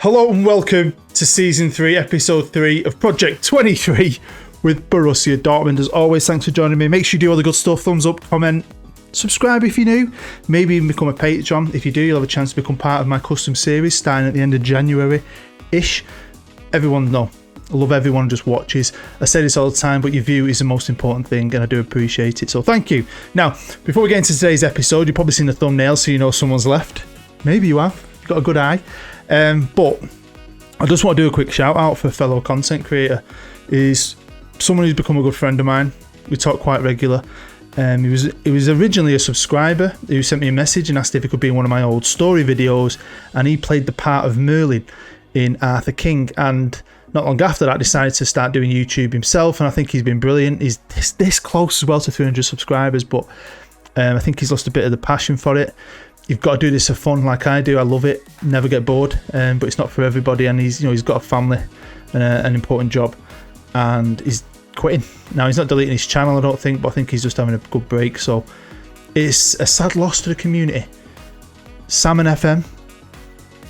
Hello and welcome to Season 3, Episode 3 of Project 23 with Borussia Dortmund. As always, thanks for joining me. Make sure you do all the good stuff, thumbs up, comment, subscribe if you're new, maybe even become a patron. If you do, you'll have a chance to become part of my custom series starting at the end of January-ish. Everyone, no, I love everyone who just watches. I say this all the time, but your view is the most important thing and I do appreciate it, so thank you. Now, before we get into today's episode, you've probably seen the thumbnail so you know someone's left. Maybe you have, you've got a good eye. But I just want to do a quick shout out for a fellow content creator. He's someone who's become a good friend of mine. We talk quite regular. He was originally a subscriber who sent me a message and asked if he could be in one of my old story videos, and he played the part of Merlin in Arthur King, and not long after that decided to start doing YouTube himself, and I think he's been brilliant. He's this close as well to 300 subscribers, but I think he's lost a bit of the passion for it. You've got to do this for fun like I do. I love it, never get bored, but it's not for everybody, and he's got a family and an important job, and he's quitting. Now, he's not deleting his channel, I don't think, but I think he's just having a good break, so it's a sad loss to the community. Sam and FM,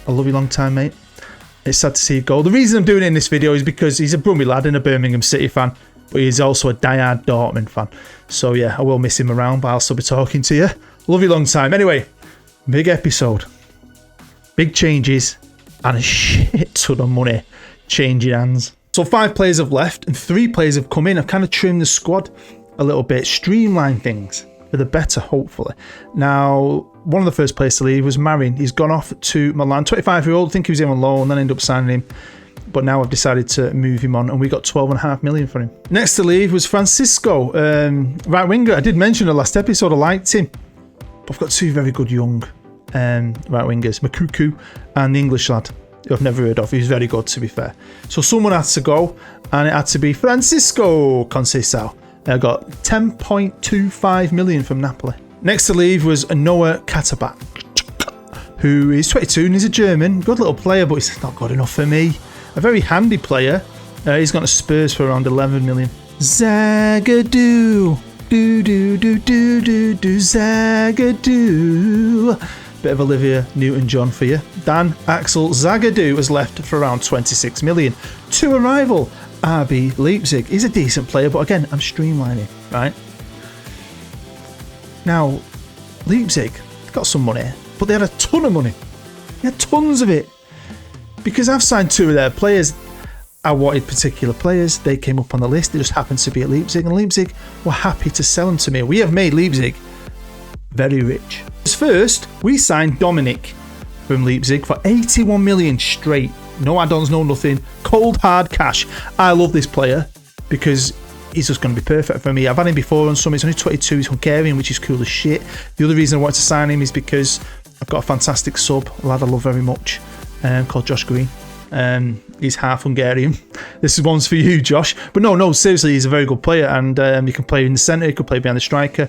I love you long time, mate. It's sad to see you go. The reason I'm doing it in this video is because he's a Brummie lad and a Birmingham City fan, but he's also a diehard Dortmund fan. So yeah, I will miss him around, but I'll still be talking to you. Love you long time. Anyway, big episode, big changes, and a shit ton of money changing hands. So 5 players have left and 3 players have come in. I've kind of trimmed the squad a little bit, streamlined things for the better, hopefully. Now, one of the first players to leave was Marin. He's gone off to Milan. 25-year-old, I think he was in on loan, then ended up signing him. But now I've decided to move him on, and we got 12.5 million for him. Next to leave was Francisco, right winger. I did mention in the last episode I liked him. But I've got 2 very good young right wingers, Makuku and the English lad who I've never heard of. He's very good, to be fair. So someone had to go, and it had to be Francisco Conceição. I got 10.25 million from Napoli. Next to leave was Noah Katterbach, who is 22 and he's a German. Good little player, but he's not good enough for me. A very handy player. He's gone to Spurs for around 11 million. Zagadou. Do do do do do do Zagadou. Bit of Olivia Newton-John for you. Dan Axel Zagadou has left for around 26 million. To a rival, RB Leipzig. He's a decent player, but again, I'm streamlining, right? Now, Leipzig got some money, but they had a ton of money. They had tons of it. Because I've signed 2 of their players. I wanted particular players. They came up on the list. They just happened to be at Leipzig, and Leipzig were happy to sell them to me. We have made Leipzig very rich. First, we signed Dominic from Leipzig for 81 million straight. No add-ons, no nothing. Cold, hard cash. I love this player because he's just going to be perfect for me. I've had him before on some. He's only 22. He's Hungarian, which is cool as shit. The other reason I wanted to sign him is because I've got a fantastic sub, a lad I love very much, called Josh Green. He's half Hungarian. This one's for you, Josh. But no, seriously, he's a very good player, and he can play in the centre, he can play behind the striker,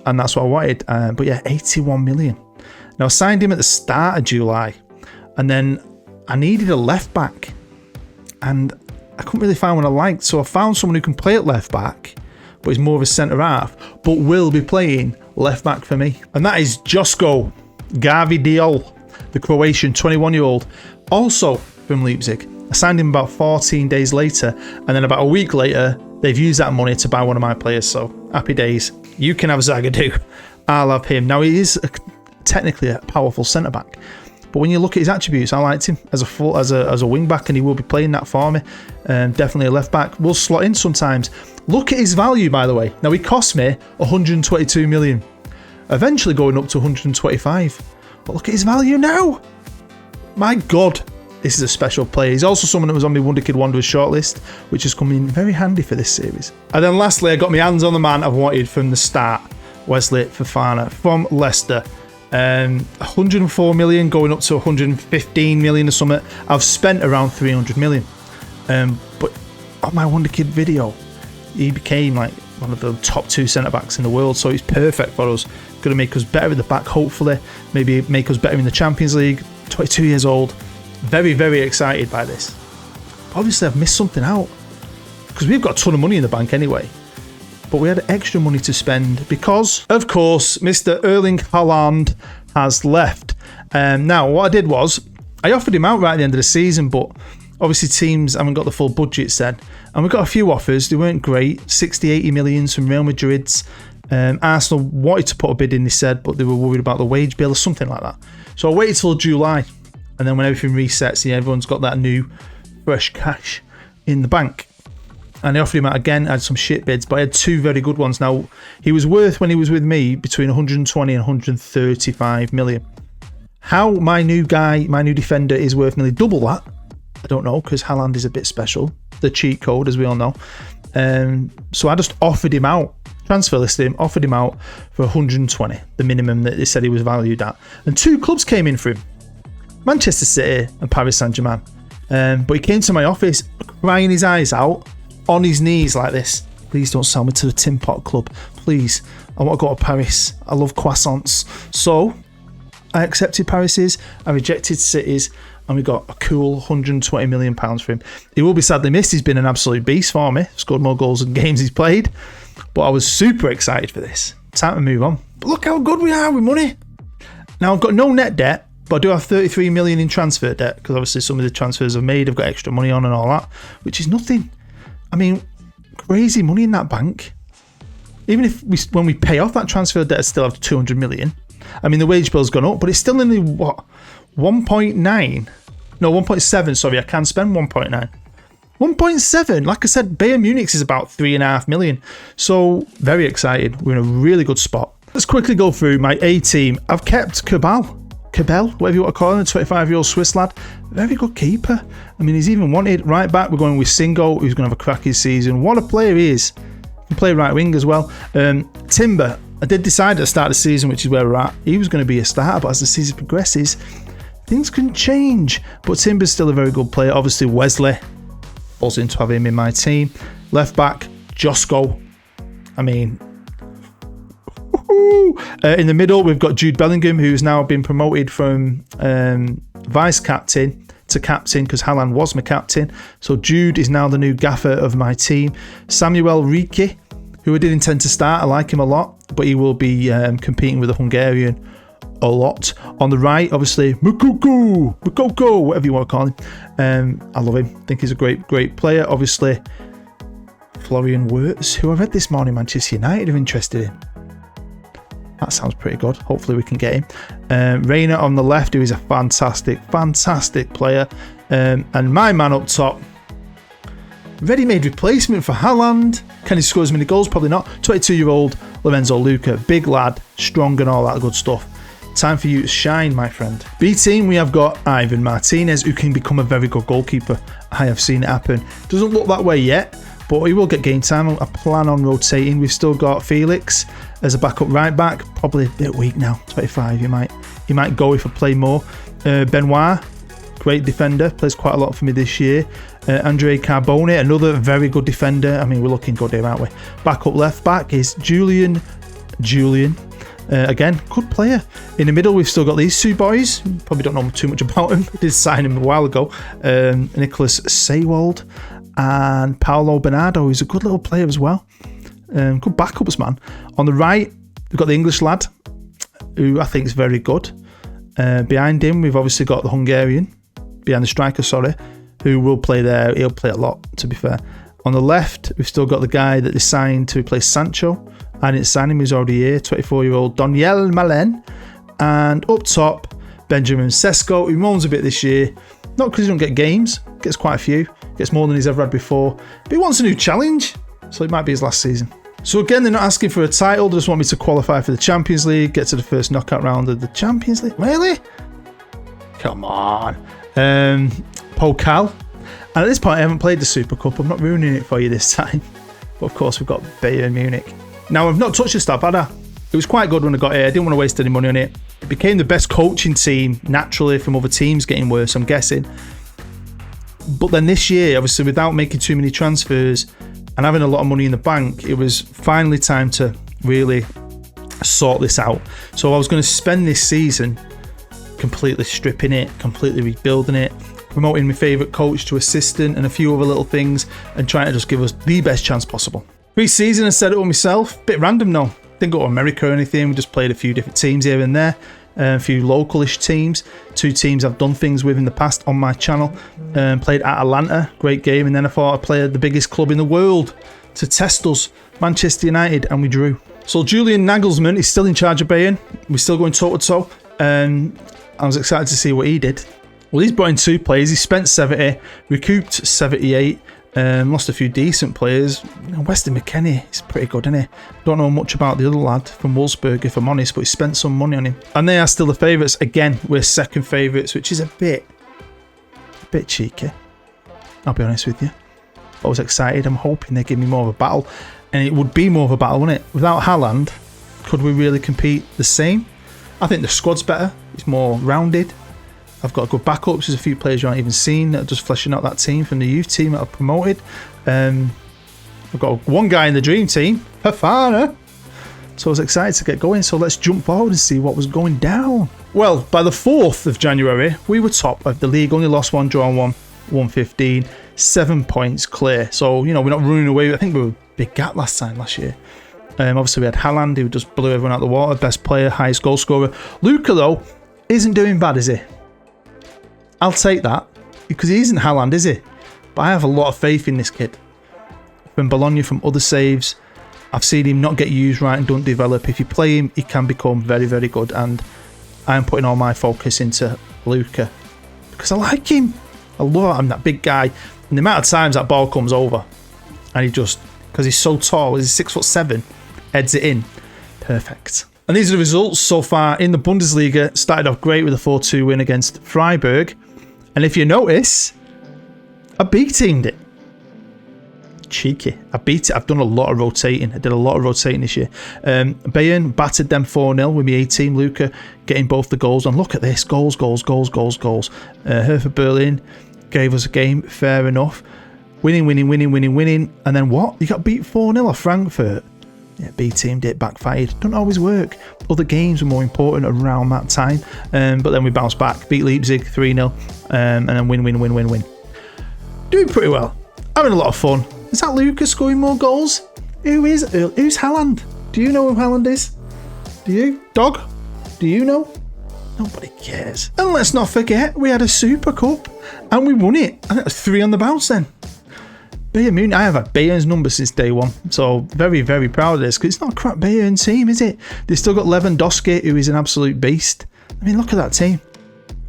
and that's what I wanted. But yeah, 81 million. Now, I signed him at the start of July, and then I needed a left back, and I couldn't really find one I liked, so I found someone who can play at left back, but he's more of a centre half, but will be playing left back for me, and that is Josko Gvardiol, the Croatian 21-year-old, also from Leipzig. I signed him about 14 days later, and then about a week later, they've used that money to buy one of my players, so happy days. You can have Zagadou. I'll have him. Now, he is technically a powerful centre-back, but when you look at his attributes, I liked him as a wing-back, and he will be playing that for me. Definitely a left-back. Will slot in sometimes. Look at his value, by the way. Now, he cost me 122 million, eventually going up to 125. But look at his value now. My God. This is a special player. He's also someone that was on my Wonder Kid Wanderers shortlist, which has come in very handy for this series. And then lastly, I got my hands on the man I've wanted from the start, Wesley Fofana from Leicester. 104 million going up to 115 million or something. I've spent around 300 million. But on my Wonder Kid video, he became like one of the top 2 centre-backs in the world, so he's perfect for us. Going to make us better at the back, hopefully. Maybe make us better in the Champions League. 22 years old. Very, very excited by this. Obviously, I've missed something out because we've got a ton of money in the bank anyway. But we had extra money to spend because, of course, Mr. Erling Haaland has left. Now, what I did was I offered him out right at the end of the season, but obviously teams haven't got the full budgets then. And we got a few offers. They weren't great. 60, 80 million from Real Madrid's. Arsenal wanted to put a bid in, they said, but they were worried about the wage bill or something like that. So I waited till July. And then when everything resets, everyone's got that new fresh cash in the bank. And I offered him out again. I had some shit bids, but I had 2 very good ones. Now, he was worth, when he was with me, between 120 and 135 million. How my new defender is worth nearly double that, I don't know, because Haaland is a bit special. The cheat code, as we all know. So I just offered him out, transfer listed him, offered him out for 120, the minimum that they said he was valued at. And 2 clubs came in for him, Manchester City and Paris Saint-Germain. But he came to my office crying his eyes out, on his knees like this. Please don't sell me to the Tin Pot Club. Please, I want to go to Paris. I love croissants. So I accepted Paris's, I rejected City's, and we got a cool £120 million for him. He will be sadly missed. He's been an absolute beast for me. Scored more goals than games he's played. But I was super excited for this. Time to move on. But look how good we are with money. Now, I've got no net debt, but I do have 33 million in transfer debt, because obviously some of the transfers I've made, I've got extra money on and all that, which is nothing. I mean, crazy money in that bank. Even if when we pay off that transfer debt, I still have 200 million. I mean, the wage bill's gone up, but it's still only, what, 1.9? No, 1.7, sorry, I can spend 1.9. 1.7, like I said, Bayern Munich's is about 3.5 million. So, very excited. We're in a really good spot. Let's quickly go through my A team. I've kept Cabal, whatever you want to call him, the 25-year-old Swiss lad. Very good keeper. I mean, he's even wanted. Right back, we're going with Singo, who's going to have a cracking season. What a player he is. He can play right wing as well. Timber, I did decide at the start of the season, which is where we're at, he was going to be a starter, but as the season progresses, things can change. But Timber's still a very good player. Obviously, Wesley, buzzing to have him in my team. Left back, Josko. I mean, in the middle, we've got Jude Bellingham, who's now been promoted from vice captain to captain, because Haaland was my captain. So Jude is now the new gaffer of my team. Samuel Riki, who I did intend to start. I like him a lot, but he will be competing with a Hungarian a lot. On the right, obviously, Mukoko, whatever you want to call him. I love him. I think he's a great player. Obviously, Florian Wirtz, who I read this morning Manchester United are interested in. That sounds pretty good. Hopefully we can get him. Reina on the left, who is a fantastic player. And my man up top, ready-made replacement for Haaland. Can he score as many goals? Probably not. 22-year-old Lorenzo Luca. Big lad, strong and all that good stuff. Time for you to shine, my friend. B team, we have got Ivan Martinez, who can become a very good goalkeeper. I have seen it happen. Doesn't look that way yet, but he will get game time. I plan on rotating. We've still got Felix as a backup right back. Probably a bit weak now. 25. He might go if I play more. Benoit, great defender. Plays quite a lot for me this year. Andre Carbone, another very good defender. I mean, we're looking good here, aren't we? Backup left back is Julian. Again, good player. In the middle, we've still got these 2 boys. Probably don't know too much about him. I did sign him a while ago. Nicholas Saywald and Paolo Bernardo, who's a good little player as well. Good backups, man. On the right, we've got the English lad, who I think is very good. Behind him, we've obviously got the Hungarian, behind the striker, who will play there. He'll play a lot, to be fair. On the left, we've still got the guy that they signed to replace Sancho. I didn't sign him, he's already here. 24-year-old Daniel Malen. And up top, Benjamin Sesko, who moans a bit this year. Not because he don't get games, gets quite a few. Gets more than he's ever had before. But he wants a new challenge, so it might be his last season. So again, they're not asking for a title. They just want me to qualify for the Champions League, get to the first knockout round of the Champions League. Really? Come on. Pokal. And at this point, I haven't played the Super Cup. I'm not ruining it for you this time. But of course, we've got Bayern Munich. Now, I've not touched the stuff, had I? It was quite good when I got here. I didn't want to waste any money on it. It became the best coaching team, naturally, from other teams getting worse, I'm guessing. But then this year, obviously, without making too many transfers and having a lot of money in the bank, it was finally time to really sort this out. So I was going to spend this season completely stripping it, completely rebuilding it, promoting my favourite coach to assistant and a few other little things, and trying to just give us the best chance possible. Pre-season, I said it all myself. Bit random though. Didn't go to America or anything. We just played a few different teams here and there. A few localish teams. 2 teams I've done things with in the past on my channel. Played at Atlanta, great game. And then I thought I'd play at the biggest club in the world to test us, Manchester United, and we drew. So Julian Nagelsmann is still in charge of Bayern. We're still going toe-to-toe. I was excited to see what he did. Well, he's brought in 2 players. He spent 70, recouped 78, lost a few decent players. Weston McKennie is pretty good, isn't he? Don't know much about the other lad from Wolfsburg, if I'm honest, but he spent some money on him. And they are still the favourites. Again, we're second favourites, which is a bit cheeky. I'll be honest with you. I was excited. I'm hoping they give me more of a battle. And it would be more of a battle, wouldn't it? Without Haaland, could we really compete the same? I think the squad's better. It's more rounded. I've got good backups. There's a few players you haven't even seen that are just fleshing out that team from the youth team that I've promoted. I've got one guy in the dream team, Fafana. So I was excited to get going. So let's jump forward and see what was going down. Well, by the 4th of January, we were top of the league. Only lost 1, drawn 1, 115. 7 points clear. So, you know, we're not running away. I think we were a big gap last year. Obviously, we had Haaland, who just blew everyone out of the water. Best player, highest goal scorer. Luka, though, isn't doing bad, is he? I'll take that. Because he isn't Haaland, is he? But I have a lot of faith in this kid. From Bologna, from other saves, I've seen him not get used right and don't develop. If you play him, he can become very, very good. And I'm putting all my focus into Luka. Because I like him. I love him, that big guy. And the amount of times that ball comes over. And he just, because he's so tall, he's 6'7", heads it in. Perfect. And these are the results so far in the Bundesliga. Started off great with a 4-2 win against Freiburg. And if you notice, I B-teamed it. Cheeky. I beat it. I've done a lot of rotating. I did a lot of rotating this year. Bayern battered them 4-0 with my A-team. Luka getting both the goals. And look at this. Goals. Hertha Berlin gave us a game. Fair enough. Winning. And then what? You got beat 4-0 off Frankfurt. Yeah, B-teamed it, backfired. Don't always work. Other games were more important around that time. But then we bounced back. Beat Leipzig 3-0. And then win. Doing pretty well. Having a lot of fun. Is that Luka scoring more goals? Who's Haaland? Do you know who Haaland is? Do you? Dog? Do you know? Nobody cares. And let's not forget, we had a Super Cup. And we won it. I think it was 3 on the bounce then. Bayern Munich, I have had Bayern's number since day one, so very, very proud of this, because it's not a crap Bayern team, is it? They've still got Lewandowski, who is an absolute beast. I mean, look at that team.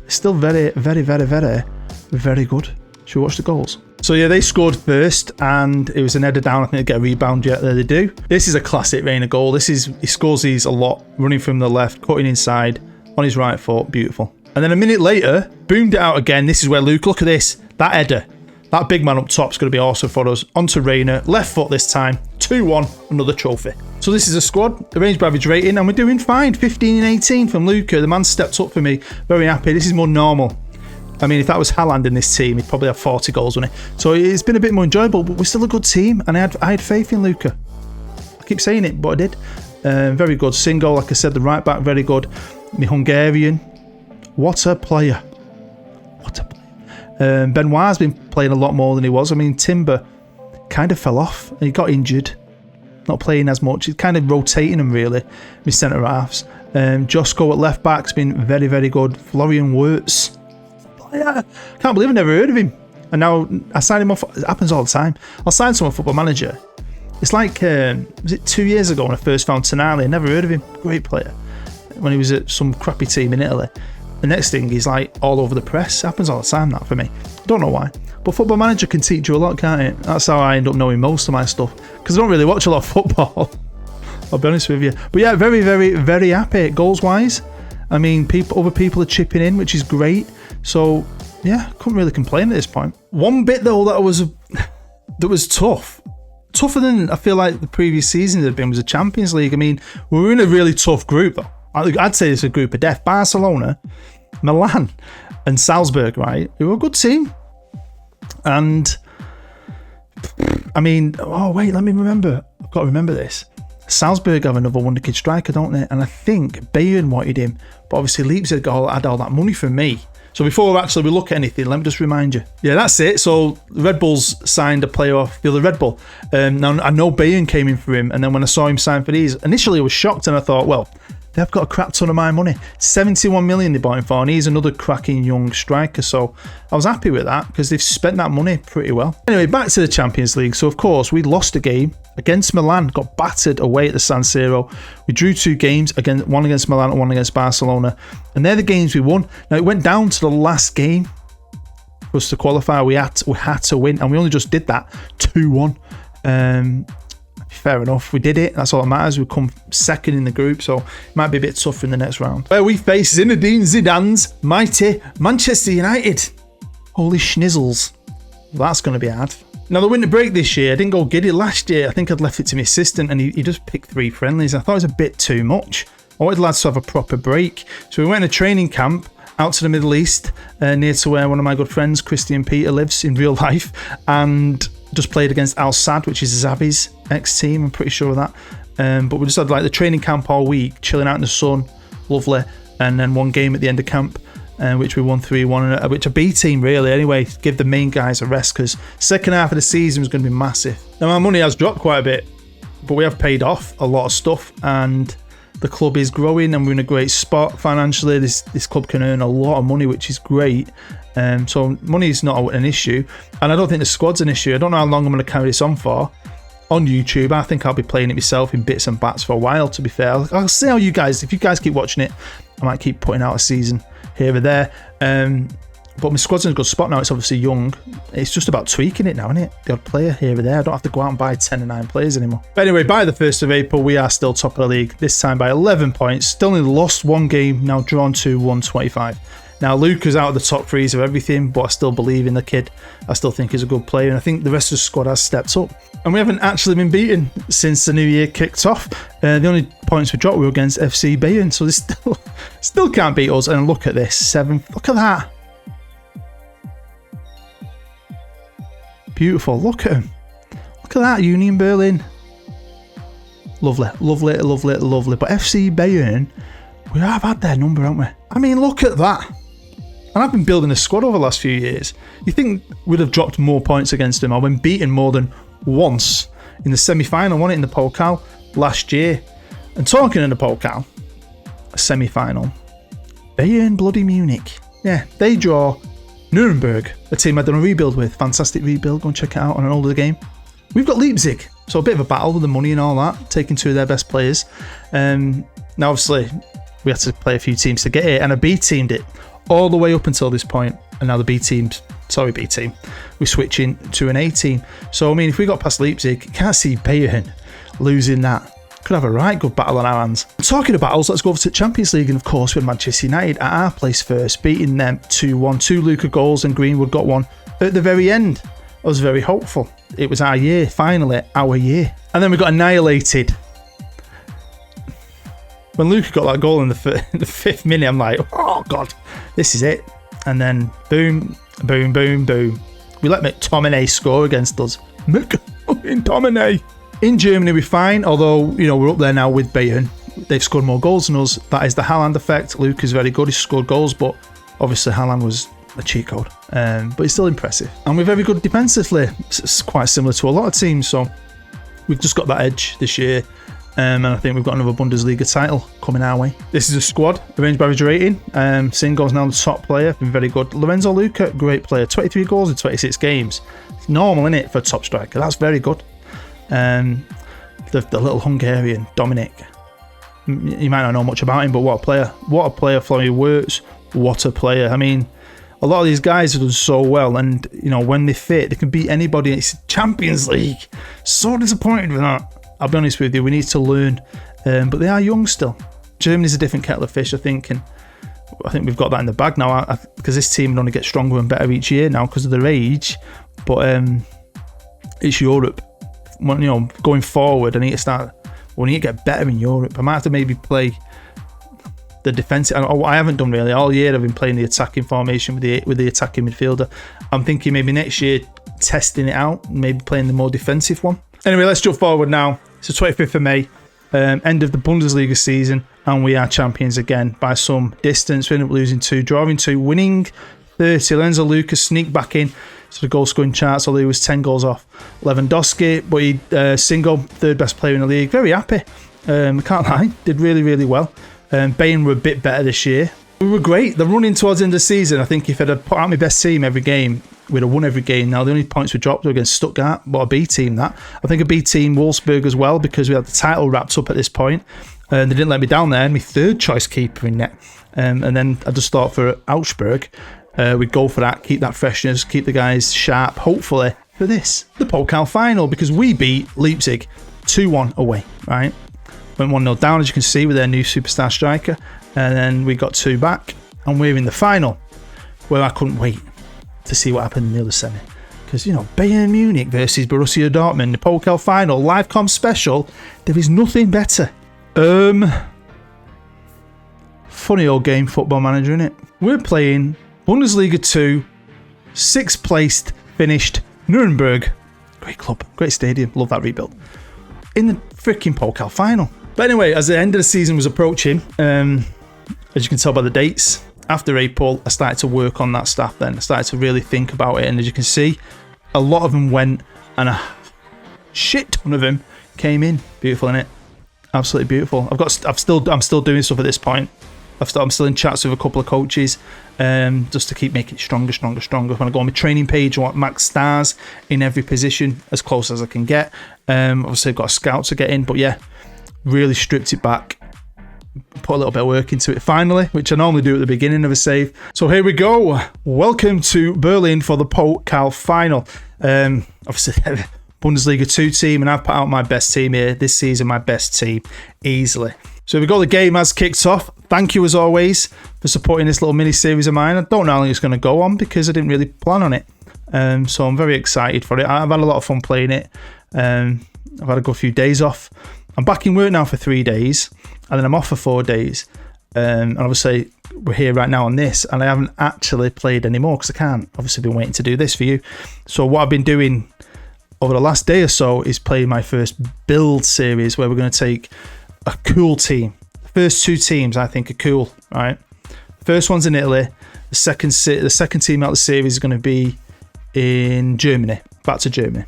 It's still very, very, very, very, very good. Should we watch the goals? So yeah, they scored first, and it was an header down. I think they get a rebound yet. There they do. This is a classic Reina goal. He scores these a lot, running from the left, cutting inside, on his right foot, beautiful. And then a minute later, boomed it out again. This is where Luke, look at this, that header. That big man up top is going to be awesome for us. On to Reina, left foot this time, 2-1, another trophy. So this is a squad, arranged by average rating, and we're doing fine. 15 and 18 from Luka. The man stepped up for me, very happy. This is more normal. I mean, if that was Haaland in this team, he'd probably have 40 goals, wouldn't he? So it's been a bit more enjoyable, but we're still a good team, and I had faith in Luka. I keep saying it, but I did. Very good. Single, like I said, the right back, very good. The Hungarian, what a player. Benoit's been playing a lot more than he was. I mean, Timber kind of fell off. He got injured. Not playing as much. He's kind of rotating them, really, with centre-halves. Josko at left-back's been very, very good. Florian Wirtz. Can't believe I never heard of him. And now I signed him off. It happens all the time. I'll sign someone Football Manager. It's like, was it 2 years ago when I first found Tonali? I never heard of him. Great player. When he was at some crappy team in Italy. The next thing, he's like all over the press. It happens all the time, that for me. Don't know why. But Football Manager can teach you a lot, can't it? That's how I end up knowing most of my stuff. Because I don't really watch a lot of football. I'll be honest with you. But yeah, very, very, very happy goals-wise. I mean, other people are chipping in, which is great. So yeah, couldn't really complain at this point. One bit though that was tough. Tougher than I feel like the previous seasons had been was the Champions League. I mean, we were in a really tough group though. I'd say it's a group of death. Barcelona, Milan, and Salzburg, right? They were a good team. And, I mean, oh, wait, let me remember. I've got to remember this. Salzburg have another wonderkid striker, don't they? And I think Bayern wanted him. But obviously, Leipzig had all that money from me. So before actually we look at anything, let me just remind you. Yeah, that's it. So Red Bulls signed a player off the other Red Bull. Now I know Bayern came in for him, and then when I saw him sign for these, initially I was shocked and I thought, well, they've got a crap ton of my money. 71 million they bought him for, and he's another cracking young striker. So I was happy with that because they've spent that money pretty well. Anyway, back to the Champions League. So of course we lost a game against Milan, got battered away at the San Siro. We drew 2 games, one against Milan and one against Barcelona, and they're the games we won. Now it went down to the last game for us to qualify. We had to win, and we only just did that 2-1. Fair enough, we did it. That's all that matters. We've come second in the group, so it might be a bit tougher in the next round. Where we face Zinedine Zidane's mighty Manchester United. Holy schnizzles. Well, that's going to be hard. Now, the winter break this year, I didn't go giddy. Last year, I think I'd left it to my assistant, and he just picked 3 friendlies. I thought it was a bit too much. I wanted lads to have a proper break. So we went on a training camp out to the Middle East, near to where one of my good friends, Christian Peter, lives in real life, and just played against Al Sadd, which is Xavi's ex-team, I'm pretty sure of that. But we just had like the training camp all week, chilling out in the sun, lovely, and then one game at the end of camp, which we won 3-1, which a B team really anyway, give the main guys a rest, because second half of the season was going to be massive. Now my money has dropped quite a bit, but we have paid off a lot of stuff, and the club is growing and we're in a great spot financially. This club can earn a lot of money, which is great. So money is not an issue, and I don't think the squad's an issue. I don't know how long I'm going to carry this on for on YouTube. I think I'll be playing it myself in bits and bats for a while, to be fair. I'll see how you guys, if you guys keep watching it, I might keep putting out a season here or there. But my squad's in a good spot now. It's obviously young. It's just about tweaking it now, isn't it? The odd player here or there. I don't have to go out and buy 10 and 9 players anymore. But anyway, by the 1st of April, we are still top of the league. This time by 11 points. Still only lost 1 game. Now drawn to 125. Now, Luca's out of the top 3s of everything, but I still believe in the kid. I still think he's a good player, and I think the rest of the squad has stepped up. And we haven't actually been beaten since the new year kicked off. The only points we dropped were against FC Bayern, so they still can't beat us. And look at this, 7. Look at that. Beautiful. Look at him. Look at that, Union Berlin. Lovely, lovely, lovely, lovely. But FC Bayern, we have had their number, haven't we? I mean, look at that. And I've been building a squad over the last few years. You think we'd have dropped more points against them? I've been beaten more than once in the semi-final, won it in the Pokal last year. And talking in the Pokal, a semi-final, Bayern bloody Munich. Yeah, they draw Nuremberg, a team I've done a rebuild with. Fantastic rebuild, go and check it out on an older game. We've got Leipzig, so a bit of a battle with the money and all that, taking 2 of their best players. Now, obviously, we had to play a few teams to get it, and I B-teamed it all the way up until this point, and now the B-team, we're switching to an A-team. So, I mean, if we got past Leipzig, you can't see Bayern losing that. Could have a right good battle on our hands. Talking of battles, let's go over to Champions League, and of course with Manchester United at our place first, beating them 2-1. 2 Luca goals, and Greenwood got 1 at the very end. I was very hopeful. It was our year, finally, our year. And then we got annihilated. When Luca got that goal in the 5th minute, I'm like, oh God, this is it. And then boom, boom, boom, boom. We let McTominay score against us. McTominay. In Germany, we're fine, although, you know, we're up there now with Bayern. They've scored more goals than us. That is the Haaland effect. Luca's very good. He's scored goals, but obviously Haaland was a cheat code. But it's still impressive. And we're very good defensively. It's quite similar to a lot of teams, so we've just got that edge this year. And I think we've got another Bundesliga title coming our way. This is a squad arranged by average rating. Singo's now the top player, been very good. Lorenzo Luca, great player, 23 goals in 26 games. It's normal, isn't it, for a top striker? That's very good. The little Hungarian, Dominic. You might not know much about him, but what a player. What a player, Florian Wirtz. What a player. I mean, a lot of these guys have done so well, and, you know, when they fit, they can beat anybody. It's Champions League. So disappointed with that. I'll be honest with you, we need to learn, but they are young still. Germany's a different kettle of fish, I think, and I think we've got that in the bag now, because this team only gets stronger and better each year now because of their age. But it's Europe. When, you know, going forward, we need to get better in Europe. I might have to maybe play the defensive. I haven't done really all year. I've been playing the attacking formation with the attacking midfielder. I'm thinking maybe next year testing it out, maybe playing the more defensive one. Anyway, let's jump forward now. It's the 25th of May. End of the Bundesliga season, and we are champions again by some distance. We ended up losing 2, drawing 2, winning 30. Lorenzo Lucas sneaked back in to the goal scoring charts, although he was 10 goals off Lewandowski, but he single, third best player in the league. Very happy. I can't lie, did really, really well. Bayern were a bit better this year. We were great. The running towards the end of the season, I think if I'd have put out my best team every game, we'd have won every game. Now, the only points we dropped were against Stuttgart, but a B team that. I think a B team Wolfsburg as well, because we had the title wrapped up at this point. And they didn't let me down there. My third choice keeper in net. And then I just thought for Augsburg, we'd go for that, keep that freshness, keep the guys sharp, hopefully, for this, the Pokal final, because we beat Leipzig 2-1 away, right? Went 1-0 down, as you can see, with their new superstar striker. And then we got 2 back, and we're in the final, where I couldn't wait to see what happened in the other semi. Because, you know, Bayern Munich versus Borussia Dortmund, the Pokal final, live com special, there is nothing better. Funny old game, Football Manager, innit? We're playing Bundesliga 2, 6th placed, finished Nuremberg. Great club, great stadium, love that rebuild. In the freaking Pokal final. But anyway, as the end of the season was approaching, as you can tell by the dates, after April, I started to work on that stuff then. I started to really think about it. And as you can see, a lot of them went, and a shit ton of them came in. Beautiful, innit? Absolutely beautiful. I'm still doing stuff at this point. I'm still in chats with a couple of coaches, just to keep making it stronger. When I go on my training page, I want max stars in every position, as close as I can get. Obviously, I've got a scout to get in, but yeah, really stripped it back. Put a little bit of work into it finally, which I normally do at the beginning of a save. So here we go. Welcome to Berlin for the Pokal final. Obviously, Bundesliga 2 team, and I've put out my best team here this season, my best team easily. So we've got the game has kicked off. Thank you as always for supporting this little mini series of mine. I don't know how long it's going to go on because I didn't really plan on it. So I'm very excited for it. I've had a lot of fun playing it. I've had a good few days off. I'm back in work now for 3 days, and then I'm off for 4 days. And obviously we're here right now on this, and I haven't actually played anymore because I can't. Obviously been waiting to do this for you. So what I've been doing over the last day or so is playing my first build series, where we're going to take a cool team. The first 2 teams I think are cool, right? The first one's in Italy. The second team out of the series is going to be in Germany, back to Germany.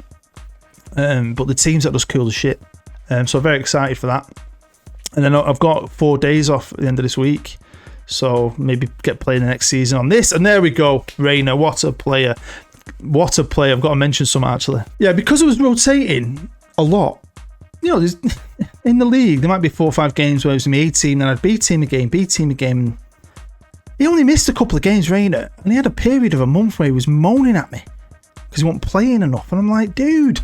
But the teams are just cool as shit. So I'm very excited for that. And then I've got 4 days off at the end of this week, so maybe get playing the next season on this. And there we go, Reina, what a player. What a player. I've got to mention some actually. Yeah, because it was rotating a lot. You know, there's, in the league, there might be 4 or 5 games where it was me A team, then I'd B team again. He only missed a couple of games, Reina, and he had a period of a month where he was moaning at me because he wasn't playing enough. And I'm like, dude,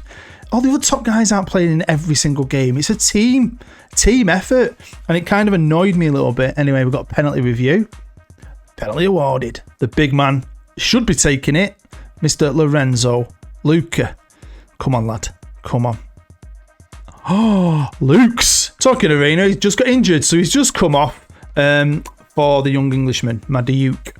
all the other top guys aren't playing in every single game. It's a team effort. And it kind of annoyed me a little bit. Anyway, we've got a penalty review. Penalty awarded. The big man should be taking it. Mr. Lorenzo Luca. Come on, lad. Come on. Oh, Luke's talking arena. He's just got injured, so he's just come off for the young Englishman, Madiuk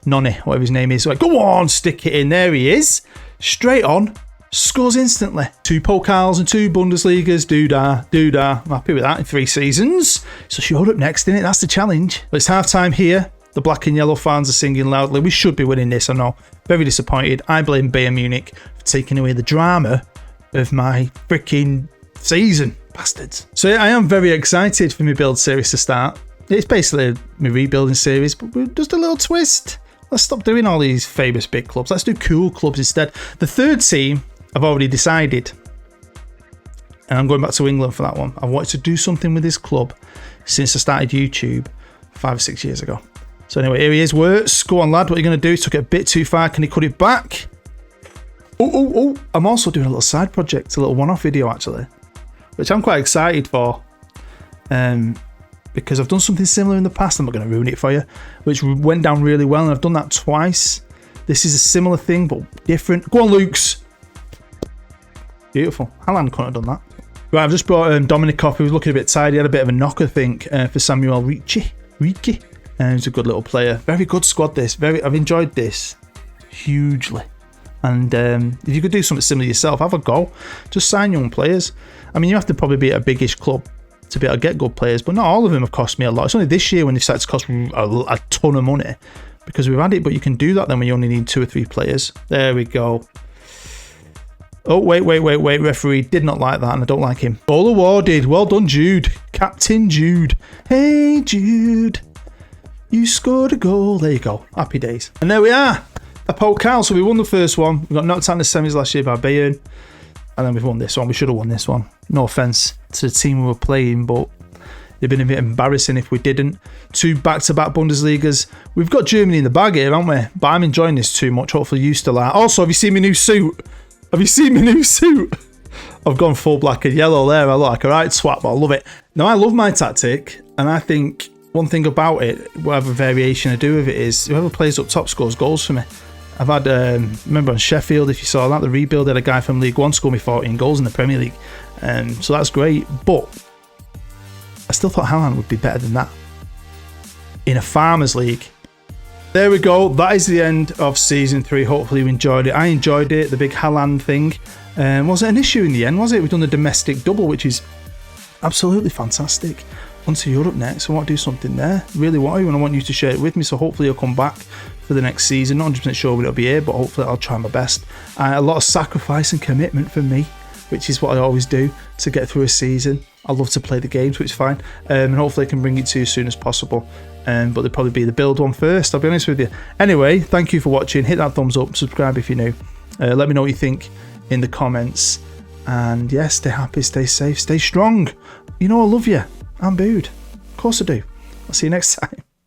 Nonny, whatever his name is. So like, go on, stick it in. There he is. Straight on. Scores instantly. 2 Pokals and 2 Bundesligas. Doodah. I'm happy with that in 3 seasons. So showed up next, innit? That's the challenge. But it's half time here. The black and yellow fans are singing loudly. We should be winning this, I know. Very disappointed. I blame Bayern Munich for taking away the drama of my freaking season. Bastards. So yeah, I am very excited for my build series to start. It's basically my rebuilding series, but with just a little twist. Let's stop doing all these famous big clubs. Let's do cool clubs instead. The third team, I've already decided. And I'm going back to England for that one. I wanted to do something with this club since I started YouTube 5 or 6 years ago. So anyway, here he is. Wirtz. Go on, lad. What are you going to do? He took it a bit too far. Can he cut it back? Oh. I'm also doing a little side project, a little one-off video actually, which I'm quite excited for. Because I've done something similar in the past. I'm not going to ruin it for you, which went down really well, and I've done that twice. This is a similar thing, but different. Go on, Luke's. Beautiful. Haaland couldn't have done that. Right, I've just brought Dominic off. He was looking a bit tired. He had a bit of a knock, I think, for Samuel Ricci. He's a good little player. Very good squad, this. I've enjoyed this hugely. And if you could do something similar yourself, have a go. Just sign young players. I mean, you have to probably be at a biggish club to be able to get good players, but not all of them have cost me a lot. It's only this year when they've started to cost a ton of money because we've had it, but you can do that then when you only need 2 or 3 players. There we go. Oh, wait. Referee did not like that, and I don't like him. All awarded. Well done, Jude. Captain Jude. Hey, Jude. You scored a goal. There you go. Happy days. And there we are. A Pokal. So we won the first one. We got knocked out in the semis last year by Bayern. And then we've won this one. We should have won this one. No offence to the team we were playing, but it'd been a bit embarrassing if we didn't. 2 back-to-back Bundesligas. We've got Germany in the bag here, haven't we? But I'm enjoying this too much. Hopefully you still are. Also, have you seen my new suit? Have you seen my new suit? I've gone full black and yellow there. I look like a right twat, but I love it. Now, I love my tactic, and I think one thing about it, whatever variation I do with it, is whoever plays up top scores goals for me. I've had, remember on Sheffield, if you saw that, the rebuild had a guy from League One score me 14 goals in the Premier League. So that's great, but I still thought Haaland would be better than that in a Farmers League. There we go. That is the end of season 3. Hopefully you enjoyed it. I enjoyed it. The big Haaland thing. Was it an issue in the end? Was it? We've done the domestic double, which is absolutely fantastic. On to Europe next. I want to do something there. Really want to, and I want you to share it with me. So hopefully you'll come back for the next season. Not 100% sure when it'll be here, but hopefully I'll try my best. A lot of sacrifice and commitment from me, which is what I always do to get through a season. I love to play the games, which is fine. And hopefully I can bring it to you as soon as possible. But there'll probably be the build one first, I'll be honest with you. Anyway, thank you for watching. Hit that thumbs up, subscribe if you're new. Let me know what you think in the comments. And yeah, stay happy, stay safe, stay strong. You know I love you. I'm Booed. Of course I do. I'll see you next time.